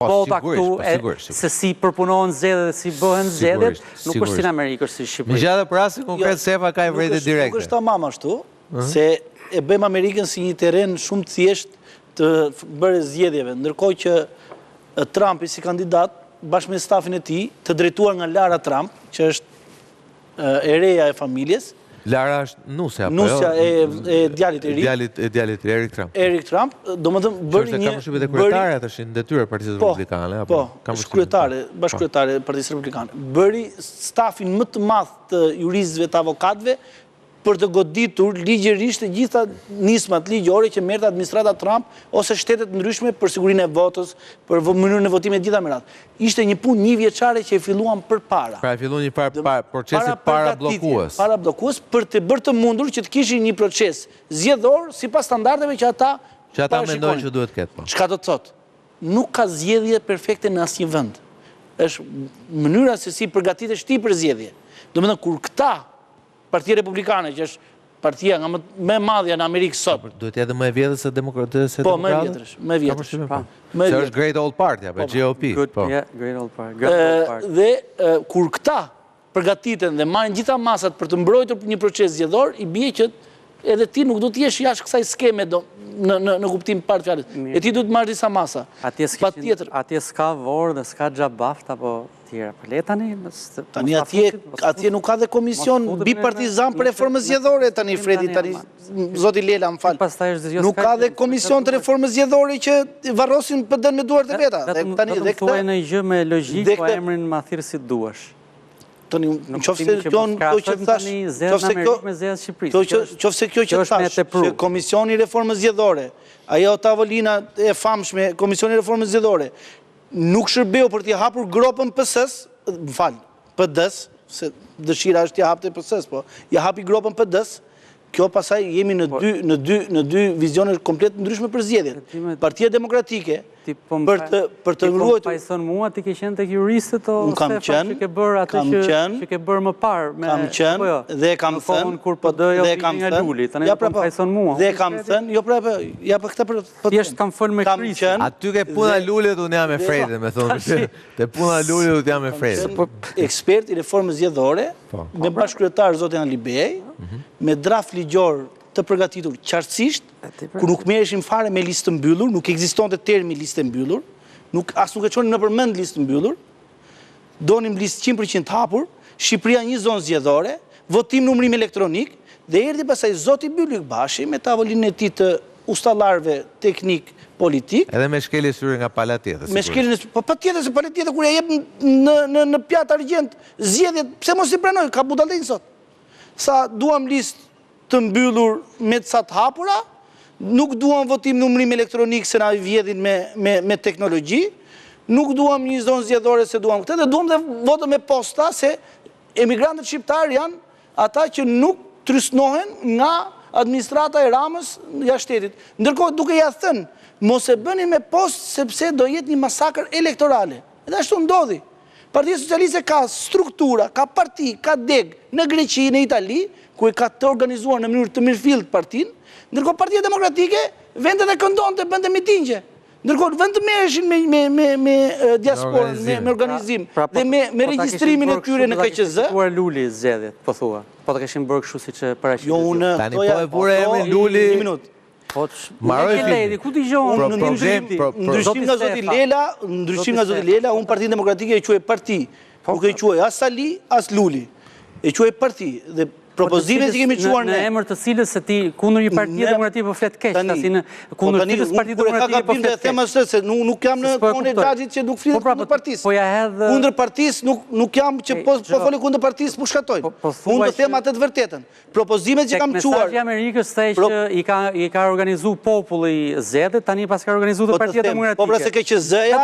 vota këtu, se si përpunohen zgjedhjet dhe si bëhen zgjedhjet, nuk është si në Amerikë, është si Shqipëri. Megjithatë për rastin konkret Sefa ka vërejtje direkte. Nuk është tamam ashtu, se e bëjmë Amerikën si një terren shumë të thjeshtë të bërë zgjedhjeve, ndërkohë që Trumpi si kandidat bashkë me stafin e tij, të drejtuar nga Lara Trump, që është e reja e familjes. Lara është nusja e djalit e ri. Djalit Eric Trump. Eric Trump, domethënë bëri një kryetare kryetare tash në detyrë e Partisë Republikane, apo? Po, bashkëkryetare e Partisë Republikane. Bëri stafin më të madh të juristëve të avokatëve për të goditur ligjërisht të gjitha nismat ligjore që merrte administrata Trump ose shtetet ndryshme për sigurinë e votës, për mënyrën e votimit gjitha me radhë. Ishte një punë një vjeçare që e filluam përpara. Pra e filluan një procesi parablokues. Parablokues për të bërë të mundur që të kishin një proces zgjedhor sipas standardeve që ata mendojnë që duhet ketë. Çka do të thotë? Nuk ka zgjedhje perfekte në asnjë vend. Është mënyra se si përgatitesh ti për zgjedhje. Domethënë kur këta Partia Republikane, që është partia nga më e madhja në Amerikë sot. Duhet jetë më e vjetër se demokratët? Po, më e vjetër. Se është Great Old Party, apo GOP. Great Old Party. Dhe kur këta përgatiten dhe marrin gjitha masat për të mbrojtur një proces zgjedhor, i bie që edhe ti nuk do të jesh jashtë kësaj skeme në kuptim parë fjalës. E ti duhet të marrësh disa masa. Atje s'ka vorë dhe s'ka xhabaft apo tjera. Po le tani atje nuk ka dhe komision bipartizan për reformën zgjedhore tani Fredi tani zoti Lela më fal. Nuk ka dhe komision të reformës zgjedhore që varrosin PD-n me duart e veta. Tani dhe këtë në gjë me logjikë, po emrin ma thirr si duash. Tani qofse kjo që thash, qofse kjo që thash, që Komisioni i Reformës Zgjedhore, ajo tavolina e famshme, Komisioni i Reformës Zgjedhore, nuk shërbeu për t'i hapur gropën PS-s, më fal, PD-s, se dëshira është t'i hapte PS-s, po, ja hapi gropën PD-s, kjo pasaj jemi në dy vizione komplet ndryshme për zgjedhjet. Partia Demokratike, për të ngruajtur... Pa i thonë mua, ti ke qenë tek juristët o Stefa që ke bërë atë që ke bërë më parë? Kam qenë, dhe kam thënë... Kur PD-jo vini nga Luli, tani pa i thonë mua. Dhe kam thënë, jo pra, ja për këta për... Thjesht kam fënë me Krisi. Aty ke puna Lulit, unë jam e Fredi, me thonë. Te puna Lulit, unë jam e Fredi. Ekspert i reformës zgjedhore, me bashkëkryetar zotin Ali Bej, me draft ligjor të përgatitur qartësisht, ku nuk merreshin fare me listë të mbyllur, nuk ekzistonte termi listë mbyllur, as nuk e çonin në përmend listë mbyllur, donim listë 100% hapur, Shqipëria një zonë zgjedhore, votim numërim elektronik, dhe erdhi pastaj zoti Bylik Bashi me tavolinën e tij të ustallarëve teknik politik. Edhe me shkelje syre nga pala tjetër. Me shkelje, po patjetër se pala tjetër kur ja jep në pjatë argjend zgjedhjet, pse mos i pranoj, ka budallëin sot. Sa duam listë të mbyllur me ca të hapura, nuk duam votim numërim elektronik se na vjedhin me teknologji, nuk duam një zonë zgjedhore se duam këtë, dhe duam dhe votën me posta se emigrantët shqiptar janë ata që nuk trysnohen nga administrata e Ramës jashtë shtetit. Ndërkohë duke ja thënë, mos e bëni me post sepse do jetë një masakër elektorale. Edhe ashtu ndodhi. Partia Socialiste ka struktura, ka parti, ka deg në Greqi, në Itali, ku e ka të organizuar në mënyrë të mirëfillt partinë, ndërkohë Partia Demokratike vendet e këndonte, bënte mitingje. Ndërkohë vend të merreshin me diasporën, me organizim dhe me regjistrimin e tyre në KQZ. Po Luli zgjedhjet, po thua. Po të kishin bërë kështu siç e paraqitet. Jo unë, tani po e vure emrin Luli. Një minutë. Po marrë ku dëgjon ndryshim nga zoti Lela, unë Partinë Demokratike e quaj parti. Nuk e quaj as Sali, as Luli. E quaj parti dhe propozimet që kemi quar në emër të cilës se ti kundër një partie demokratike po flet keq, tani në kundër cilës partie demokratike po flet keq. Se nuk jam në kohën e xhaxhit që nuk flitet kundër partisë. Po ja hedh kundër partisë nuk jam që po folë kundër partisë po shkatoj. Unë do them atë të vërtetën. Propozimet që kam quar. Mesazhi i Amerikës thej që i ka organizuar populli zgjedhjet, tani pas ka organizuar Partia Demokratike. Po pra se KQZ-ja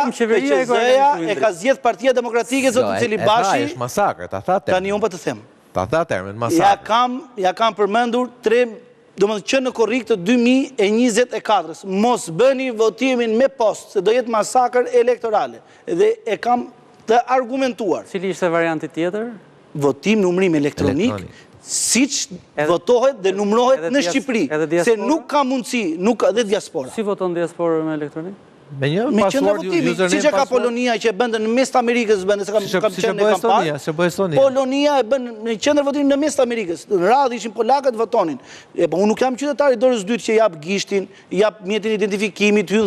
e ka zgjedh Partia Demokratike zoti Celibashi. Është masakër, ta thatë. Tani unë po të them. Ta termin masakër. Ja kam përmendur që në korrik të 2024-s, mos bëni votimin me post, se do jetë masakër elektorale. Dhe e kam të argumentuar. Cili ishte varianti tjetër? Votim numërim elektronik, siç votohet dhe numërohet në Shqipëri. Se nuk ka mundësi, nuk edhe diaspora. Si voton diaspora me elektronik? Me një me qendra password, votimi, username, siç e ka password. Polonia që e bënte në mes të Amerikës, bënte se kam Si që qenë në bëhe kampanë. Estonia, se bëhe Estonia. Polonia e bën në qendër votimi në mes të Amerikës. Në radhë ishin polakët votonin. Po unë nuk jam qytetar i dorës dytë që jap gishtin, jap mjetin identifikimit, hyn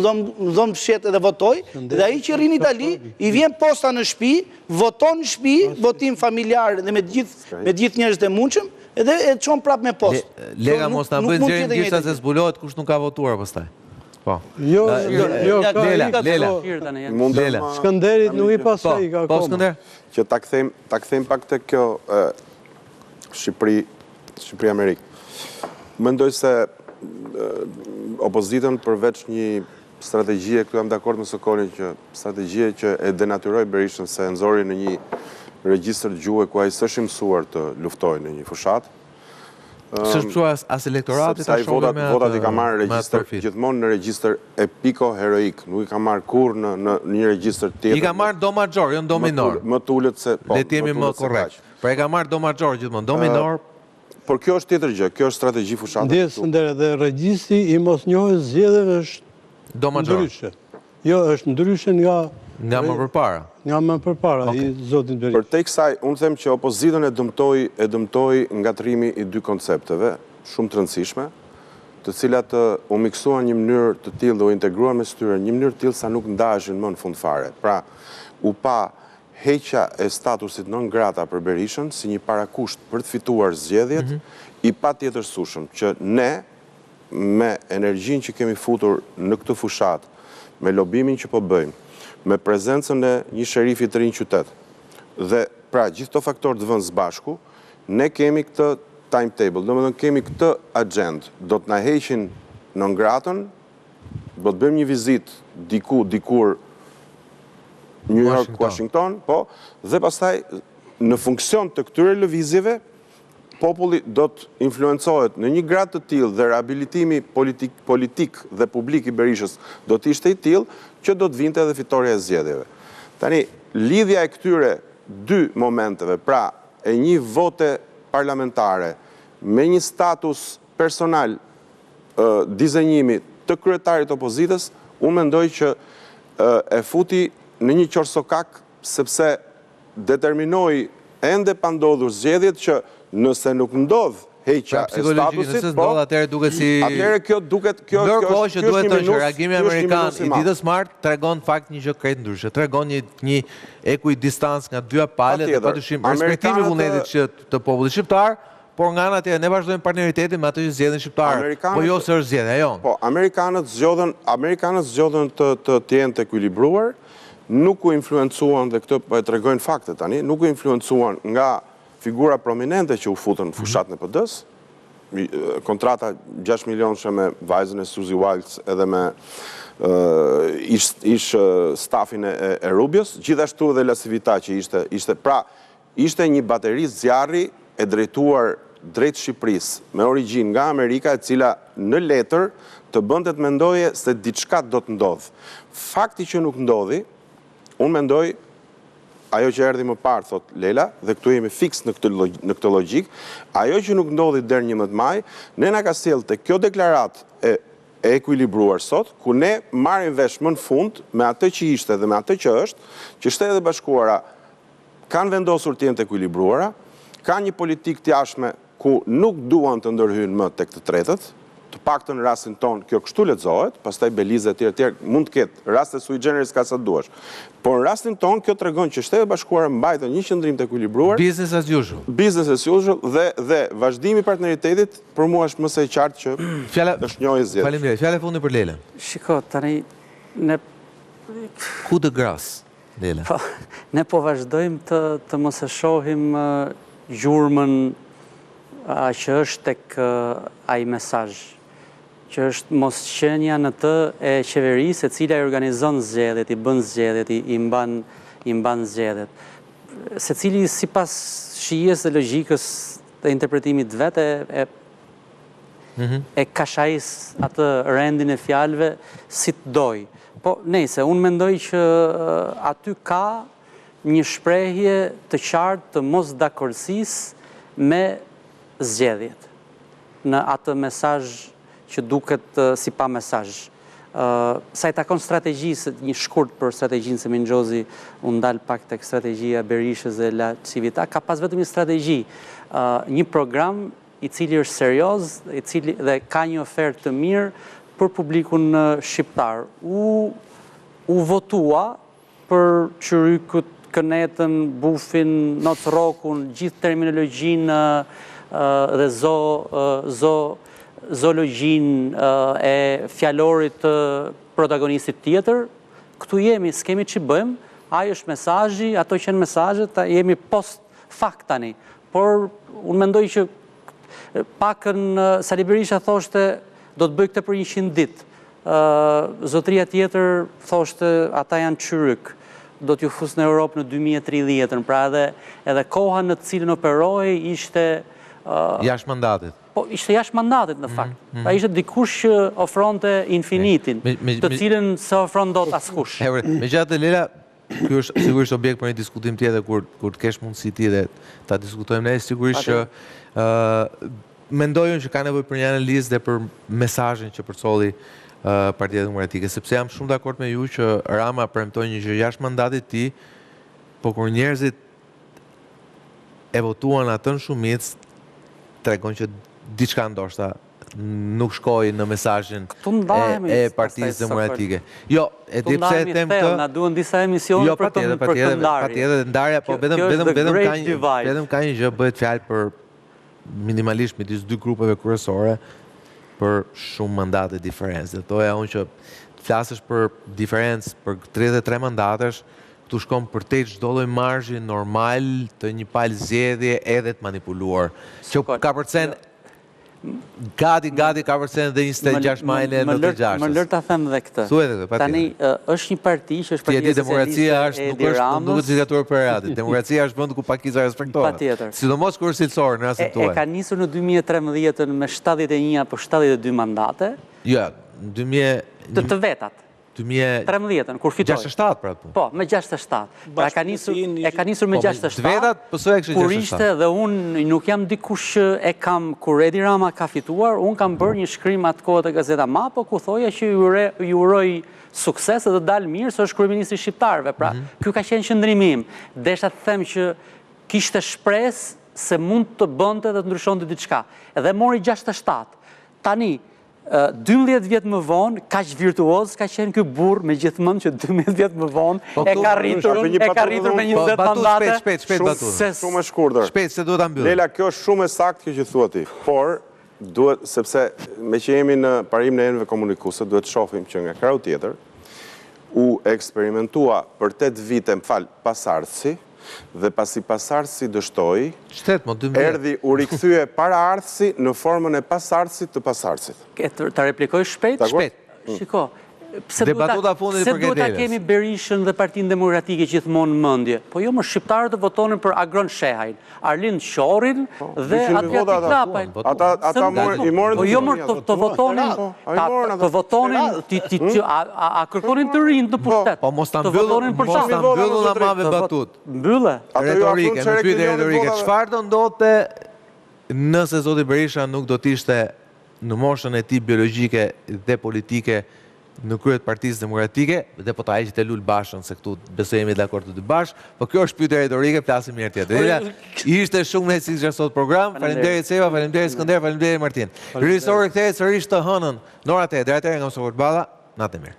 dhom fshet edhe votoj, dhe ai që rrin në Itali, i vjen posta në shtëpi, voton në shtëpi, votim familjar dhe me gjithë njerëzit e mundshëm, edhe e çon prapë me postë. Lega mos na bëjnë zërin gishta se zbulohet kush nuk ka votuar pastaj. Po. Jo, Lela. Skënderit nuk i pasaj ka Po, akoma. Skënder. Që ta kthejmë pak të kjo Shqipëri-Amerikë. Mendoj se opozitën përveç një strategjie, këtu jam dakord me Sokolin që strategjie që e denatyroi Berishën se e nxori në një regjistër gjuhë ku ai s'është mësuar të luftojë në një fushat. S'është mësuar as elektorati Sepse ai votat i ka marrë regjistër gjithmonë në regjistër epiko heroik, nuk i ka marrë kurrë në një regjistër tjetër. I ka marrë do major, jo do minor. Më tullet se po. Le të jemi më korrekt. Pra i ka marrë do major gjithmonë, do minor. Por kjo është tjetër gjë, kjo është strategji fushate. Ndjes ndër dhe regjistri i mosnjohjes zgjedhjeve është do major. ndryshe. Jo, është ndryshe nga më përpara. Nga më përpara i zotit Berisha. Për te kësaj, unë them që opozitën e dëmtoi ngatrimi i dy koncepteve, shumë të rëndësishme, të cilat u miksuan një mënyrë të tillë dhe u integruan me tyre, një mënyrë të tillë sa nuk ndaheshin më në fund fare. Pra, u pa heqja e statusit non grata për Berishën si një parakusht për të fituar zgjedhjet, i patjetërsueshëm që ne me energjinë që kemi futur në këtë fushat, me lobimin që po bëjmë, me prezencën e një sherifi të rinj qytet. Dhe pra gjithë këto faktorë të vënë së bashku, ne kemi këtë timetable, domethënë kemi këtë agend, do të na heqin non gratën, do të bëjmë një vizitë dikur New York, Washington, po, dhe pastaj në funksion të këtyre lëvizjeve, populli do të influencohet në një grad të tillë dhe rehabilitimi politik dhe publik i Berishës do të ishte i tillë që do të vinte edhe fitoria e zgjedhjeve. Tani, lidhja e këtyre dy momenteve, pra e një vote parlamentare me një status personal dizenjimi të kryetarit opozitës, unë mendoj që e futi në një qorsokak sepse determinoi ende pa ndodhur zgjedhjet që nëse nuk ndodh heqja e statusit, po, atëherë kjo duket ndërkohë që duhet të që reagimi amerikan i ditës martë tregon fakt një gjë krejt ndryshe, tregon një ekuidistancë nga dyja palët, patyshim respektimi vullnetit që të popullit shqiptar, por nga ana tjetër ne vazhdojmë partneritetin me ato që zgjedhin shqiptarët, po jo se është zgjedhja jon. Po, amerikanët zgjodhen të jenë të ekuilibruar, nuk u influencuan, dhe këtë po e tregojnë faktet tani, nuk u influencuan nga figura prominente që u futën në fushatën e PD-s, kontrata 6 milionëshe me vajzën e Suzy Wiles edhe me ish stafin e Rubios, gjithashtu edhe Lasivita që ishte një bateri zjarri e drejtuar drejt Shqipërisë me origjinë nga Amerika, e cila në letër të bënte të mendoje se diçka do të ndodhë. Fakti që nuk ndodhi, unë mendoj ajo që erdhi më parë, thot Lela, dhe këtu jemi fiks në këtë logjik, ajo që nuk ndodhi deri 11 maj, ne na ka sjellë te kjo deklarat e ekuilibruar sot, ku ne marrim vesh më në fund me atë që ishte dhe me atë që është, që Shtetet e Bashkuara kanë vendosur të jenë të ekuilibruara, kanë një politikë të jashtme ku nuk duan të ndërhyjnë më tek të tretët, të paktën në rastin ton kjo kështu lexohet, pastaj Belize etj mund të ketë raste sui generis ka sa duash. Por në rastin ton kjo tregon që Shtetet e Bashkuara mbajtën një qëndrim të ekuilibruar. Business as usual. Business as usual dhe vazhdimi i partneritetit për mua është më së qartë që është njohje zgjedhje. Faleminderit. Fjalë fundi për Lelën. Shiko, tani ne ku të gras, Lela. Ne po vazhdojmë të mos e shohim gjurmën që është tek ai mesazh, që është mosqenia në të e qeverisë e cila i organizon zgjedhjet, i bën zgjedhjet, i mban zgjedhjet. Secili sipas shijes dhe logjikës të interpretimit vetë e kashajs atë rendin e fjalëve si të doj. Po, nejse, unë mendoj që aty ka një shprehje të qartë të mos dakordësisë me zgjedhjet në atë mesazh që duket si pa mesazh. Sa i takon strategjisë, një shkurt për strategjinë se Mingjozi unë ndalë pak tek strategjia Berishës dhe La Civita, ka pas vetëm një strategji, një program i cili është serioz, i cili dhe ka një ofertë të mirë për publikun shqiptar. U votua për qyrykut, kënetën, bufin, notë-rokun, gjithë terminologjinë dhe zoologjin e fjalorit protagonistit tjetër, këtu jemi, s'kemi që bëjmë, ajo është mesazhi, ato që janë mesazhet, jemi post fakt tani. Por unë mendoj që pakën Sali Berisha thoshte do të bëj këtë për 100 ditë. Zotria tjetër thoshte ata janë qyryk, do t'ju fus në Europë në 2030, pra edhe koha në të cilën operoi ishte jashtë mandatit. Po, ishte jashtë mandatit në fakt. Pra ishte dikush që ofronte infinitin, të cilën se ofron dot askush. Megjithatë, Lela, ky është sigurisht objekt për një diskutim tjetër kur të kesh mundësi ti dhe ta diskutojmë ne, sigurisht që mendoj që ka nevojë për një analizë dhe për mesazhin që përcolli Partia Demokratike, sepse jam shumë dakord me ju që Rama premtoi një gjë jashtë mandatit të tij, por kur njerëzit e votuan atë në shumicë, tregon që diçka ndoshta nuk shkoi në mesazhin e Partisë Demokratike. Jo, e di pse e them këtë. Na duhen disa emisione për të ndarje. Patjetër ndarja, po vetëm ka një gjë, bëhet fjalë për minimalisht midis dy grupeve kryesore për shumë mandate diferencë. Dhe thoja unë që flasësh për diferencë për 33 mandatesh, këtu shkon përtej çdo lloj marzhi normal të një palë zgjedhje edhe të manipuluar. Që ka përcen gati ka përcen dhe 26 majle në të gjashës. Më lër ta them edhe këtë. Tani është një parti që është partia demokracia nuk është diktaturë për Radit. Demokracia është vend ku pakiza respektohet. Patjetër. Sidomos kur është cilësor në rastin tuaj. E ka nisur në 2013 me 71 apo 72 mandate. Jo, në 2000 të vetat. 2013, kur fitoj. 67 pra të punë. Po, me 67. Pra e ka nisur me 67. Vetat, pëso e kështë 67. Kur ishte dhe unë nuk jam dikush që e kam, kur Edi Rama ka fituar, unë kam bërë një shkrim atë kohët e Gazeta Mapo, ku thoja që ju uroj sukses dhe dalë mirë, së është kryeministri shqiptarëve. Pra, kjo ka qenë qëndrimim. Desha të them që kishte shpresë se mund të bënte dhe të ndryshonte diçka. Edhe mori 67. Tani, 12 vjetë më vonë, kaq virtuoz ka qenë ky burr, me gjithmonë që 12 vjetë më vonë e ka rritur me 20 mandate. Shpejt, Batut. Shumë e shkurtër. Shpejt, se duhet ta mbyllim. Lela, kjo është shumë e saktë kjo që thua ti, por duhet, sepse me që jemi në parim në enëve komunikuese, duhet të shohim që nga krau tjetër u eksperimentua për 8 vite, pasardhësi, dhe pasi pasardhësi dështoi, erdhi u rikthye para ardhësi në formën e pasardhësit të pasardhësit. Ta replikoj shpejt? Shiko, pse duhet ta kemi Berishën dhe Partinë Demokratike gjithmonë në mendje? Po jo, më shqiptarët të votonin për Agron Shehajn, Arlind Qorin dhe Adriatik Klapajn. Ata i morën po jo, më të votonin, a kërkonin të rinë të pushtet? Po mos ta mbyllun la mave Batut. Mbylle. Retorike, në pyetje retorike. Çfarë do ndodhte nëse zoti Berisha nuk do të ishte në moshën e tij biologjike dhe politike në kryet Partisë Demokratike, dhe po ta heqit e Lul Bashën, se këtu besoj jemi dakord të dy bashkë, po kjo është pyetje retorike, flasim mirë tjetër. Ishte shumë lehtësisht sot program. Faleminderit Seva, faleminderit Skënder, faleminderit Martin. Regjisori kthehet sërish të hënën në orën 8. Deri atëherë nga Sofort Balla, natë mirë.